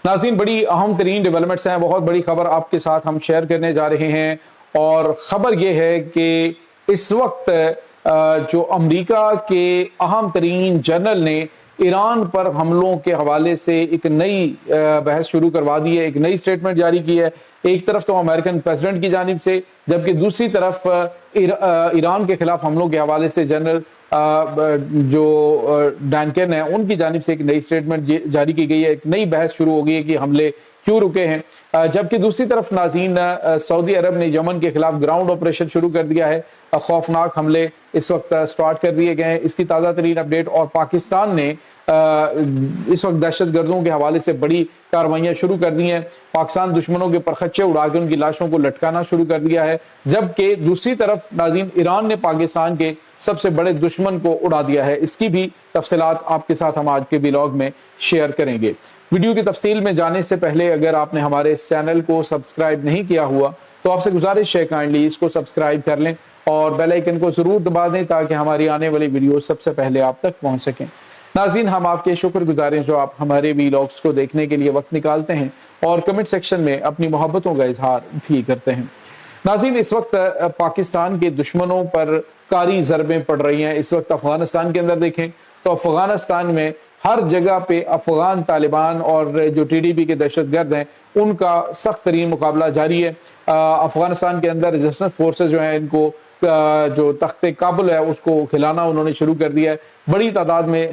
ناظرین بڑی اہم ترین ڈیولپمنٹس ہیں، بہت بڑی خبر آپ کے ساتھ ہم شیئر کرنے جا رہے ہیں، اور خبر یہ ہے کہ اس وقت جو امریکہ کے اہم ترین جنرل نے ایران پر حملوں کے حوالے سے ایک نئی بحث شروع کروا دی ہے، ایک نئی سٹیٹمنٹ جاری کی ہے، ایک طرف تو امریکن پریزیڈنٹ کی جانب سے، جبکہ دوسری طرف ایران کے خلاف حملوں کے حوالے سے جنرل جو ڈینکن ہیں ان کی جانب سے ایک نئی سٹیٹمنٹ جاری کی گئی ہے، ایک نئی بحث شروع ہو گئی ہے کہ حملے کیوں رکے ہیں۔ جبکہ دوسری طرف ناظرین سعودی عرب نے یمن کے خلاف گراؤنڈ آپریشن شروع کر دیا ہے، خوفناک حملے اس وقت سٹارٹ کر دیے گئے ہیں، اس کی تازہ ترین اپڈیٹ۔ اور پاکستان نے اس وقت دہشت گردوں کے حوالے سے بڑی کارروائیاں شروع کر دی ہیں، پاکستان دشمنوں کے پرخچے اڑا کے ان کی لاشوں کو لٹکانا شروع کر دیا ہے، جبکہ دوسری طرف ناظرین ایران نے پاکستان کے سب سے بڑے دشمن کو اڑا دیا ہے۔ اس کی بھی تفصیلات آپ کے ساتھ ہم آج کے ویلاگ میں شیئر کریں گے۔ ویڈیو کی تفصیل میں جانے سے پہلے اگر آپ نے ہمارے اس چینل کو سبسکرائب نہیں کیا ہوا تو آپ سے گزارش ہے کائنڈلی اس کو سبسکرائب کر لیں اور بیل آئیکن کو ضرور دبا دیں تاکہ ہماری آنے والی ویڈیو سب سے پہلے آپ تک پہنچ سکیں۔ ناظرین ہم آپ کے شکر گزار ہیں جو آپ ہمارے ویلاگز کو دیکھنے کے لیے وقت نکالتے ہیں اور کمنٹ سیکشن میں اپنی محبتوں کا اظہار بھی کرتے ہیں۔ ناظرین اس وقت پاکستان کے دشمنوں پر کاری ضربیں پڑ رہی ہیں۔ اس وقت افغانستان کے اندر دیکھیں تو افغانستان میں ہر جگہ پہ افغان طالبان اور جو ٹی ڈی پی کے دہشت گرد ہیں ان کا سخت ترین مقابلہ جاری ہے۔ افغانستان کے اندر ریزسٹنس فورسز جو ہیں ان کو جو تخت کابل ہے اس کو کھلانا انہوں نے شروع کر دیا ہے۔ بڑی تعداد میں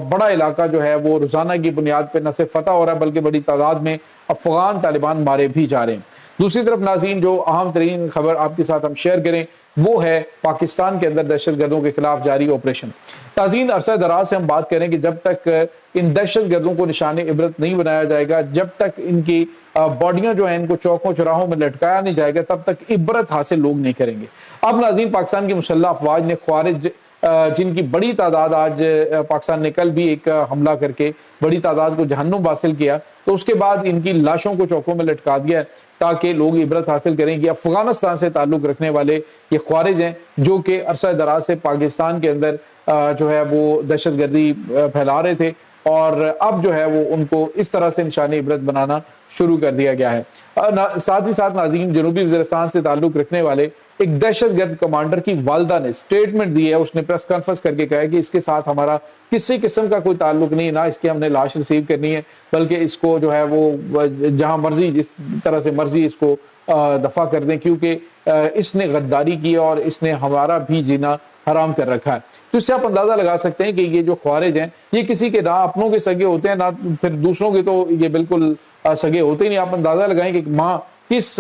بڑا علاقہ جو ہے وہ روزانہ کی بنیاد پہ نہ صرف فتح ہو رہا ہے بلکہ بڑی تعداد میں افغان طالبان مارے بھی جا رہے ہیں۔ دوسری طرف ناظرین جو اہم ترین خبر آپ کے ساتھ ہم شیئر کریں وہ ہے پاکستان کے اندر دہشت گردوں کے خلاف جاری آپریشن۔ ناظرین عرصہ دراز سے ہم بات کریں کہ جب تک ان دہشت گردوں کو نشان عبرت نہیں بنایا جائے گا، جب تک ان کی باڈیاں جو ہیں ان کو چوکوں چوراہوں میں لٹکایا نہیں جائے گا، تب تک عبرت حاصل لوگ نہیں کریں گے۔ اب ناظرین پاکستان کی مسلح افواج نے خوارج جن کی بڑی تعداد، آج پاکستان نے کل بھی ایک حملہ کر کے بڑی تعداد کو جہنم حاصل کیا، تو اس کے بعد ان کی لاشوں کو چوکوں میں لٹکا دیا ہے تاکہ لوگ عبرت حاصل کریں کہ افغانستان سے تعلق رکھنے والے یہ خوارج ہیں جو کہ عرصہ دراز سے پاکستان کے اندر جو ہے وہ دہشت گردی پھیلا رہے تھے، اور اب جو ہے وہ ان کو اس طرح سے نشان عبرت بنانا شروع کر دیا گیا ہے۔ ساتھ ہی ساتھ ناظرین جنوبی وزیرستان سے تعلق رکھنے والے ایک دہشت گرد کمانڈر کی والدہ نے سٹیٹمنٹ دی ہے، اس نے پریس کانفرنس کر کے کہا ہے کہ اس کے ساتھ ہمارا کسی قسم کا کوئی تعلق نہیں ہے، نہ اس کی ہم نے لاش ریسیو کرنی ہے، بلکہ اس کو جو ہے وہ جہاں مرضی جس طرح سے مرضی اس کو دفع کر دیں، کیونکہ اس نے غداری کی اور اس نے ہمارا بھی جینا حرام کر رکھا ہے۔ تو اس سے آپ اندازہ لگا سکتے ہیں کہ یہ جو خوارج ہیں یہ کسی کے نہ اپنوں کے سگے ہوتے ہیں نہ پھر دوسروں کے، تو یہ بالکل سگے ہوتے ہی نہیں۔ آپ اندازہ لگائیں کہ ماں کس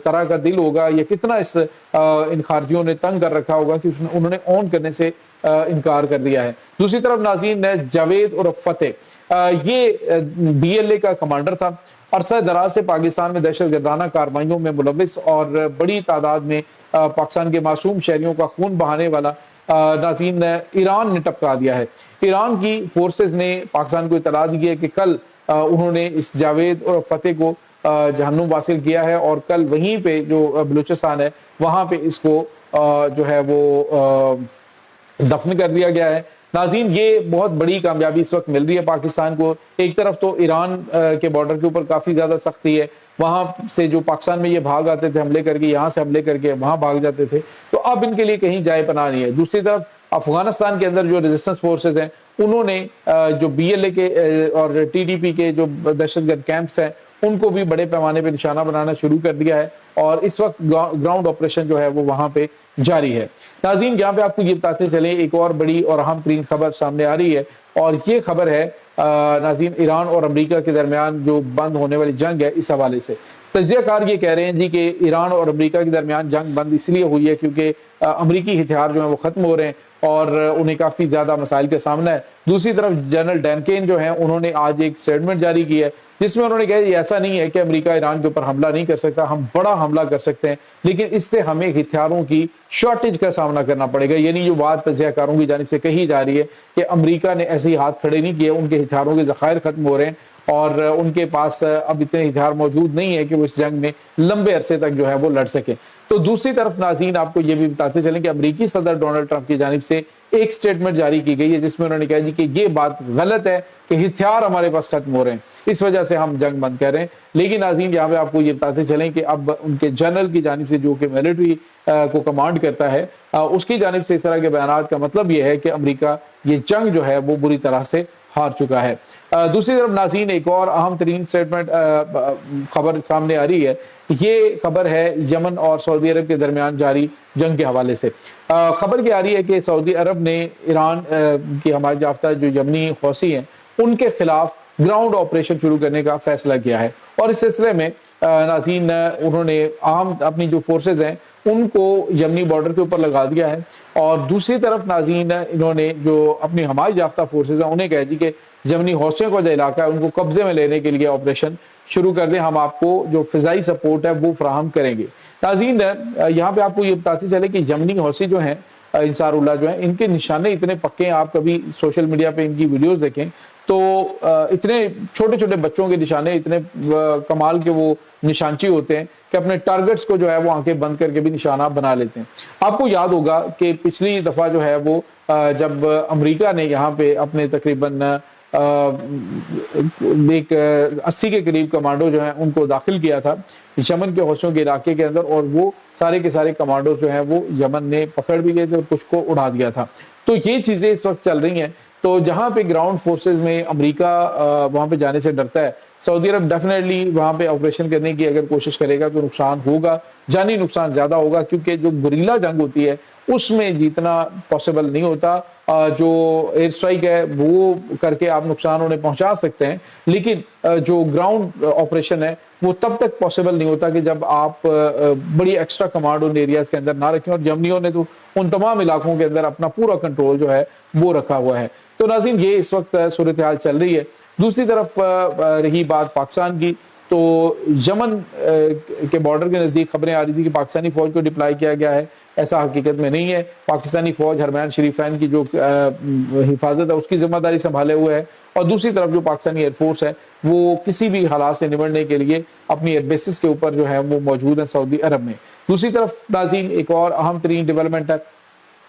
طرح کا دل ہوگا، یا کتنا اس ان خارجیوں نے تنگ کر رکھا ہوگا کہ انہوں نے اون کرنے سے انکار کر دیا ہے۔ دوسری طرف ناظرین جاوید اور فتح یہ بی ایل اے کا کمانڈر تھا، عرصہ دراز سے پاکستان میں دہشت گردانہ کارروائیوں میں ملوث اور بڑی تعداد میں پاکستان کے معصوم شہریوں کا خون بہانے والا ناظرین ایران نے ٹپکا دیا ہے۔ ایران کی فورسز نے پاکستان کو اطلاع دی ہے کہ کل انہوں نے اس جاوید اور فتح کو جہنم حاصل کیا ہے، اور کل وہیں پہ جو بلوچستان ہے وہاں پہ اس کو جو ہے وہ دفن کر دیا گیا ہے۔ ناظرین یہ بہت بڑی کامیابی اس وقت مل رہی ہے پاکستان کو۔ ایک طرف تو ایران کے بارڈر کے اوپر کافی زیادہ سختی ہے، وہاں سے جو پاکستان میں یہ بھاگ آتے تھے حملے کر کے، یہاں سے حملے کر کے وہاں بھاگ جاتے تھے، تو اب ان کے لیے کہیں جائے پناہ نہیں ہے۔ دوسری طرف افغانستان کے اندر جو ریزسٹنس فورسز ہیں انہوں نے جو بی ایل اے کے اور ٹی ڈی پی کے جو دہشت گرد کیمپس ہیں ان کو بھی بڑے پیمانے پہ نشانہ بنانا شروع کر دیا ہے، اور اس وقت گراؤنڈ آپریشن جو ہے وہ وہاں پہ جاری ہے۔ ناظرین یہاں پہ آپ کو یہ بتاتے چلیں ایک اور بڑی اور اہم ترین خبر سامنے آ رہی ہے، اور یہ خبر ہے ناظرین ایران اور امریکہ کے درمیان جو بند ہونے والی جنگ ہے اس حوالے سے۔ تجزیہ کار یہ کہہ رہے ہیں جی کہ ایران اور امریکہ کے درمیان جنگ بند اس لیے ہوئی ہے کیونکہ امریکی ہتھیار جو ہیں وہ ختم ہو رہے ہیں اور انہیں کافی زیادہ مسائل کا سامنا ہے۔ دوسری طرف جنرل ڈینکین جو ہیں انہوں نے آج ایک سٹیٹمنٹ جاری کی ہے جس میں انہوں نے کہا یہ ایسا نہیں ہے کہ امریکہ ایران کے اوپر حملہ نہیں کر سکتا، ہم بڑا حملہ کر سکتے ہیں، لیکن اس سے ہمیں ہتھیاروں کی شارٹیج کا سامنا کرنا پڑے گا۔ یعنی جو بات تجزیہ کاروں کی جانب سے کہی جا رہی ہے کہ امریکہ نے ایسے ہی ہاتھ کھڑے نہیں کیے، ان کے ہتھیاروں کے ذخائر ختم ہو رہے ہیں اور ان کے پاس اب اتنے ہتھیار موجود نہیں ہے کہ وہ اس جنگ میں لمبے عرصے تک جو ہے وہ لڑ سکیں۔ تو دوسری طرف ناظرین آپ کو یہ بھی بتاتے چلیں کہ امریکی صدر ڈونلڈ ٹرمپ کی جانب سے ایک سٹیٹمنٹ جاری کی گئی ہے جس میں انہوں نے کہا جی کہ یہ بات غلط ہے کہ ہتھیار ہمارے پاس ختم ہو رہے ہیں، اس وجہ سے ہم جنگ بند کر رہے ہیں۔ لیکن ناظرین یہاں پہ آپ کو یہ بتاتے چلیں کہ اب ان کے جنرل کی جانب سے جو کہ ملٹری کو کمانڈ کرتا ہے اس کی جانب سے اس طرح کے بیانات کا مطلب یہ ہے کہ امریکہ یہ جنگ جو ہے وہ بری طرح سے ہار چکا ہے۔ دوسری طرف ناظرین ایک اور اہم ترین سٹیٹمنٹ خبر سامنے آ رہی ہے، یہ خبر ہے یمن اور سعودی عرب کے درمیان جاری جنگ کے حوالے سے۔ خبر کیا آ رہی ہے کہ سعودی عرب نے ایران کی حمایت یافتہ جو یمنی حوثی ہیں ان کے خلاف گراؤنڈ آپریشن شروع کرنے کا فیصلہ کیا ہے، اور اس سلسلے میں ناظرین انہوں نے اپنی جو فورسز ہیں ان کو یمنی بارڈر کے اوپر لگا دیا ہے، اور دوسری طرف ناظرین انہوں نے جو اپنی حمایت یافتہ فورسز ہیں انہیں کہہ دی کہ یمنی حوثیوں کا جو علاقہ ہے ان کو قبضے میں لینے کے لیے آپریشن شروع کر دیں، ہم آپ کو جو فضائی سپورٹ ہے وہ فراہم کریں گے۔ ناظرین یہاں پہ آپ کو یہ بتاتے چلے کہ یمنی حوثی جو ہیں انصار اللہ جو ہیں ان کے نشانے اتنے پکے ہیں، آپ کبھی سوشل میڈیا پہ ان کی ویڈیوز دیکھیں تو اتنے چھوٹے چھوٹے بچوں کے نشانے اتنے کمال کے وہ نشانچی ہوتے ہیں کہ اپنے ٹارگٹس کو جو ہے وہ آنکھیں بند کر کے بھی نشانہ بنا لیتے ہیں۔ آپ کو یاد ہوگا کہ پچھلی دفعہ جو ہے وہ جب امریکہ نے یہاں پہ اپنے تقریباً ایک 80 کے قریب کمانڈو جو ہیں ان کو داخل کیا تھا یمن کے حوثیوں کے علاقے کے اندر، اور وہ سارے کے سارے کمانڈو جو ہیں وہ یمن نے پکڑ بھی گئے تھے اور کچھ کو اڑا دیا تھا۔ تو یہ چیزیں اس وقت چل رہی ہیں، تو جہاں پہ گراؤنڈ فورسز میں امریکہ وہاں پہ جانے سے ڈرتا ہے، سعودی عرب ڈیفینیٹلی وہاں پہ آپریشن کرنے کی اگر کوشش کرے گا تو نقصان ہوگا، جانی نقصان زیادہ ہوگا، کیونکہ جو گریلا جنگ ہوتی ہے اس میں جیتنا پاسبل نہیں ہوتا۔ جو ایئر سٹرائک ہے وہ کر کے آپ نقصان انہیں پہنچا سکتے ہیں، لیکن جو گراؤنڈ آپریشن ہے وہ تب تک پاسبل نہیں ہوتا کہ جب آپ بڑی ایکسٹرا کمانڈ ان ایریاز کے اندر نہ رکھیں، اور یمنیوں نے تو ان تمام علاقوں کے اندر اپنا پورا کنٹرول جو ہے وہ رکھا ہوا ہے۔ تو ناظرین یہ اس وقت صورتحال چل رہی ہے۔ دوسری طرف رہی بات پاکستان کی، تو یمن کے بارڈر کے نزدیک خبریں آ رہی تھی کہ پاکستانی فوج کو ڈپلائی کیا گیا ہے، ایسا حقیقت میں نہیں ہے۔ پاکستانی فوج حرمین شریفین کی جو حفاظت ہے اس کی ذمہ داری سنبھالے ہوئے ہے، اور دوسری طرف جو پاکستانی ایئر فورس ہے وہ کسی بھی حالات سے نمٹنے کے لیے اپنی ایئر بیسز کے اوپر جو ہے وہ موجود ہیں سعودی عرب میں۔ دوسری طرف ناظرین ایک اور اہم ترین ڈیولپمنٹ ہے،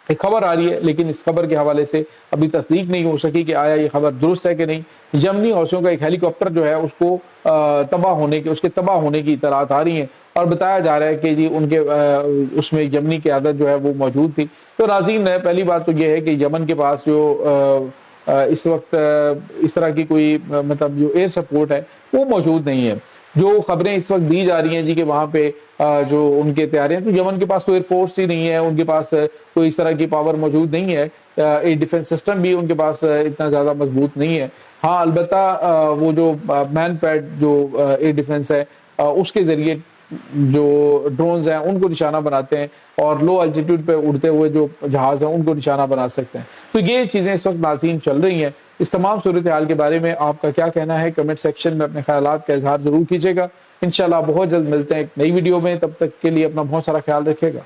ایک خبر آ رہی ہے لیکن اس خبر کے حوالے سے ابھی تصدیق نہیں ہو سکی کہ آیا یہ خبر درست ہے کہ نہیں۔ یمنی حوثیوں کا ایک ہیلی کاپٹر جو ہے اس کو اس کے تباہ ہونے کی اطلاعات آ رہی ہیں، اور بتایا جا رہا ہے کہ جی ان کے اس میں یمنی قیادت جو ہے وہ موجود تھی۔ تو ناظرین پہلی بات تو یہ ہے کہ یمن کے پاس جو اس وقت اس طرح کی کوئی مطلب جو ایئر سپورٹ ہے وہ موجود نہیں ہے۔ جو خبریں اس وقت دی جا رہی ہیں جی کہ وہاں پہ جو ان کے طیارے ہیں، تو یمن کے پاس کوئی ایئر فورس ہی نہیں ہے، ان کے پاس کوئی اس طرح کی پاور موجود نہیں ہے، ایئر ڈیفنس سسٹم بھی ان کے پاس اتنا زیادہ مضبوط نہیں ہے۔ ہاں البتہ وہ جو مین پیڈ جو ایئر ڈیفنس ہے اس کے ذریعے جو ڈرونز ہیں ان کو نشانہ بناتے ہیں، اور لو الٹیٹیوڈ پہ اڑتے ہوئے جو جہاز ہیں ان کو نشانہ بنا سکتے ہیں۔ تو یہ چیزیں اس وقت ناظرین چل رہی ہیں۔ اس تمام صورتحال کے بارے میں آپ کا کیا کہنا ہے؟ کمنٹ سیکشن میں اپنے خیالات کا اظہار ضرور کیجیے گا۔ انشاءاللہ بہت جلد ملتے ہیں ایک نئی ویڈیو میں، تب تک کے لیے اپنا بہت سارا خیال رکھیے گا۔